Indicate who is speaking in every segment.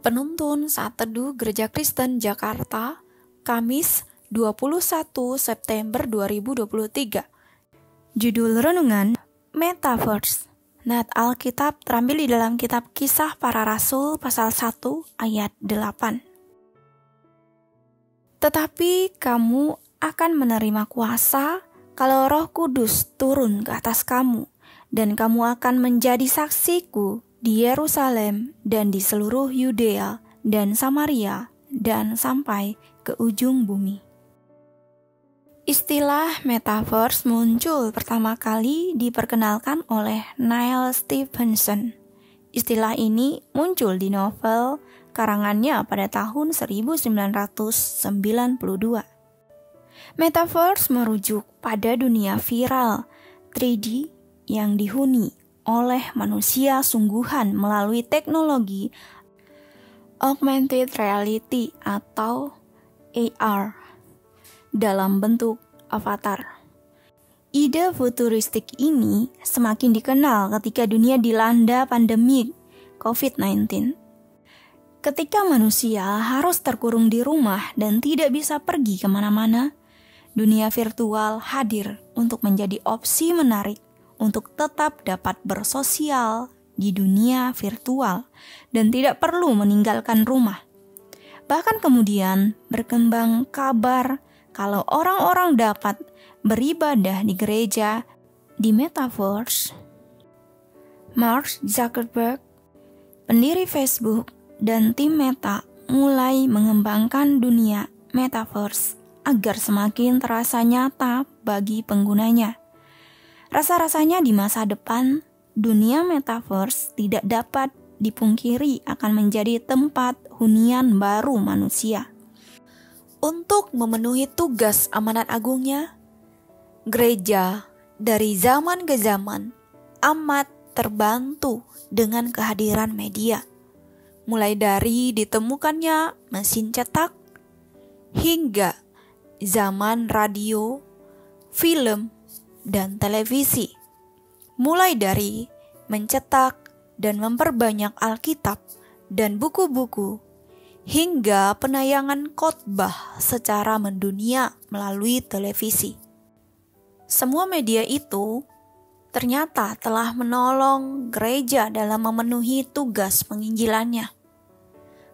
Speaker 1: Penuntun Saat Teduh Gereja Kristen Jakarta, Kamis 21 September 2023. Judul renungan, Metaverse. Nat Alkitab terambil di dalam kitab Kisah Para Rasul pasal 1 ayat 8. Tetapi kamu akan menerima kuasa kalau Roh Kudus turun ke atas kamu, dan kamu akan menjadi saksiku di Yerusalem dan di seluruh Yudea dan Samaria dan sampai ke ujung bumi. Istilah metaverse muncul pertama kali diperkenalkan oleh Neil Stephenson. Istilah ini muncul di novel karangannya pada tahun 1992. Metaverse merujuk pada dunia viral 3D yang dihuni oleh manusia sungguhan melalui teknologi augmented reality atau AR dalam bentuk avatar. Ide futuristik ini semakin dikenal ketika dunia dilanda pandemi COVID-19. Ketika manusia harus terkurung di rumah dan tidak bisa pergi kemana-mana, dunia virtual hadir untuk menjadi opsi menarik untuk tetap dapat bersosial di dunia virtual dan tidak perlu meninggalkan rumah. Bahkan kemudian berkembang kabar kalau orang-orang dapat beribadah di gereja di metaverse. Mark Zuckerberg, pendiri Facebook, dan tim Meta mulai mengembangkan dunia metaverse agar semakin terasa nyata bagi penggunanya. Rasa-rasanya di masa depan, dunia metaverse tidak dapat dipungkiri akan menjadi tempat hunian baru manusia. Untuk memenuhi tugas amanat agungnya, gereja dari zaman ke zaman amat terbantu dengan kehadiran media. Mulai dari ditemukannya mesin cetak, hingga zaman radio, film, dan televisi, mulai dari mencetak dan memperbanyak Alkitab dan buku-buku, hingga penayangan khotbah secara mendunia melalui televisi. Semua media itu ternyata telah menolong gereja dalam memenuhi tugas penginjilannya.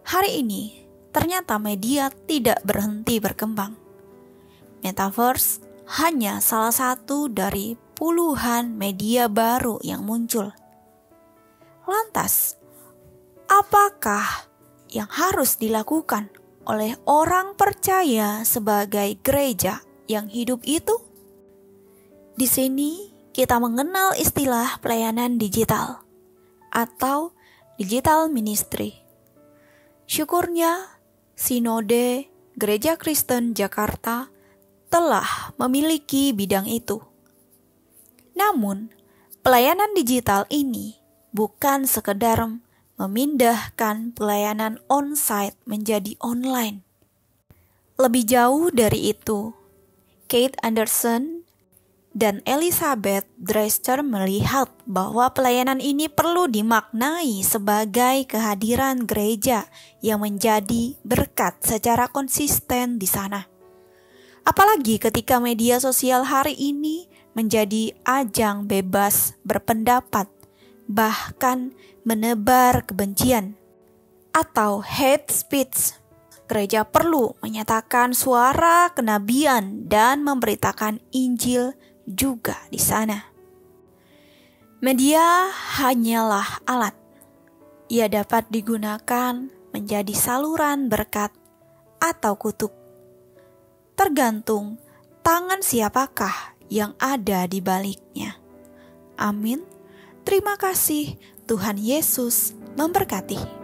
Speaker 1: Hari ini, ternyata media tidak berhenti berkembang. Metaverse hanya salah satu dari puluhan media baru yang muncul. Lantas, apakah yang harus dilakukan oleh orang percaya sebagai gereja yang hidup itu? Di sini kita mengenal istilah pelayanan digital atau digital ministry. Syukurnya, Sinode Gereja Kristen Jakarta telah memiliki bidang itu. Namun, pelayanan digital ini bukan sekedar memindahkan pelayanan on-site menjadi online. Lebih jauh dari itu, Kate Anderson dan Elizabeth Dreister melihat bahwa pelayanan ini perlu dimaknai sebagai kehadiran gereja yang menjadi berkat secara konsisten di sana. Apalagi ketika media sosial hari ini menjadi ajang bebas berpendapat, bahkan menebar kebencian atau hate speech. Gereja perlu menyatakan suara kenabian dan memberitakan Injil juga di sana. Media hanyalah alat. Ia dapat digunakan menjadi saluran berkat atau kutuk. Tergantung tangan siapakah yang ada di baliknya. Amin. Terima kasih. Tuhan Yesus memberkati.